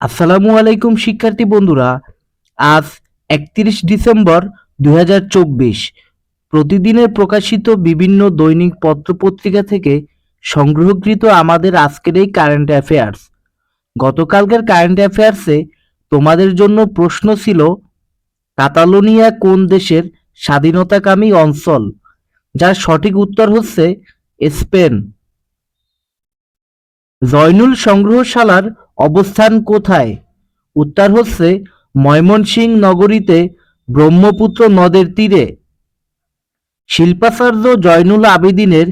আসসালামু আলাইকুম শিক্ষার্থী বন্ধুরা। আজ 31 ডিসেম্বর 2024। প্রতিদিনের প্রকাশিত বিভিন্ন দৈনিক পত্রপত্রিকা থেকে সংগ্রহকৃত আমাদের আজকের এই কারেন্ট অ্যাফেয়ার্স। গতকালকের কারেন্ট অ্যাফেয়ার্সে তোমাদের জন্য প্রশ্ন ছিল, কাতালোনিয়া কোন দেশের স্বাধীনতাকামী অঞ্চল? যার সঠিক উত্তর হচ্ছে স্পেন। জয়নুল সংগ্রহশালার অবস্থান কোথায়? উত্তর হচ্ছে ময়মনসিংহ নগরীতে, ব্রহ্মপুত্র নদের তীরে। শিল্পাচার্য জয়নুল আবেদিনের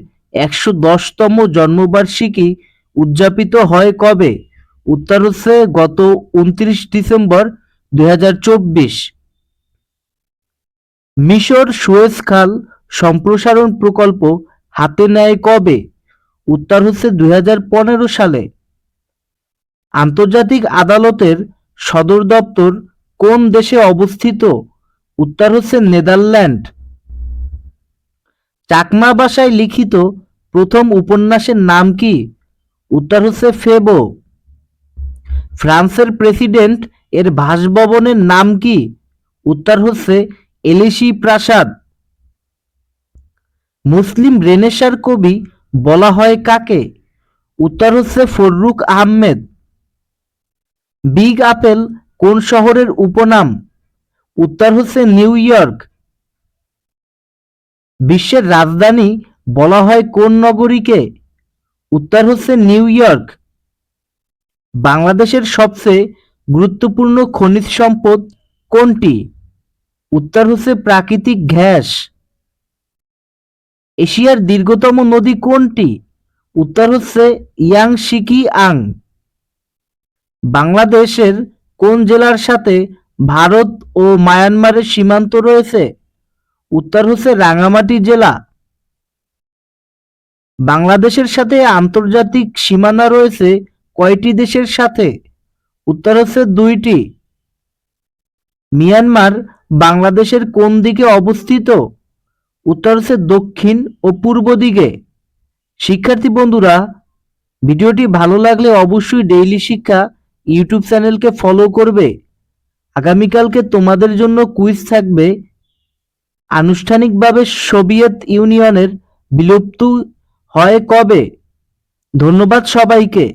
110তম জন্মবার্ষিকী উদযাপিত হয় কবে? উত্তর হচ্ছে গত 29 ডিসেম্বর 2024। মিশর সুয়েজ খাল সম্প্রসারণ প্রকল্প হাতে নেয় কবে? উত্তর হচ্ছে 2015 সালে। আন্তর্জাতিক আদালতের সদর দপ্তর কোন দেশে অবস্থিত? উত্তর হচ্ছে নেদারল্যান্ড। চাকমা ভাষায় লিখিত প্রথম উপন্যাসের নাম কি? উত্তর হচ্ছে ফেবো। ফ্রান্সের প্রেসিডেন্ট এর বাসভবনের নাম কি? উত্তর হচ্ছে এলিসি প্রাসাদ। মুসলিম রেনেসার কবি বলা হয় কাকে? উত্তর হচ্ছে ফররুখ আহমেদ। বিগ আপেল কোন শহরের উপনাম? উত্তর হচ্ছে নিউ ইয়র্ক। বিশ্বের রাজধানী বলা হয় কোন নগরীকে? উত্তর হচ্ছে নিউ ইয়র্ক। বাংলাদেশের সবচেয়ে গুরুত্বপূর্ণ খনিজ সম্পদ কোনটি? উত্তর হচ্ছে প্রাকৃতিক গ্যাস। এশিয়ার দীর্ঘতম নদী কোনটি? উত্তর হচ্ছে ইয়াংশিকি আং। বাংলাদেশের কোন জেলার সাথে ভারত ও মায়ানমারের সীমান্ত রয়েছে? উত্তর হচ্ছে রাঙ্গামাটি জেলা। বাংলাদেশের সাথে আন্তর্জাতিক সীমানা রয়েছে কয়টি দেশের সাথে? উত্তর হচ্ছে 2টি। মিয়ানমার বাংলাদেশের কোন দিকে অবস্থিত? উত্তর হচ্ছে দক্ষিণ ও পূর্ব দিকে। শিক্ষার্থী বন্ধুরা, ভিডিওটি ভালো লাগলে অবশ্যই ডেইলি শিক্ষা ইউটিউব চ্যানেলকে ফলো করবে। আগামীকালকে তোমাদের জন্য কুইজ থাকবে, আনুষ্ঠানিকভাবে সোভিয়েত ইউনিয়নের বিলুপ্তি হয় কবে? ধন্যবাদ সবাইকে।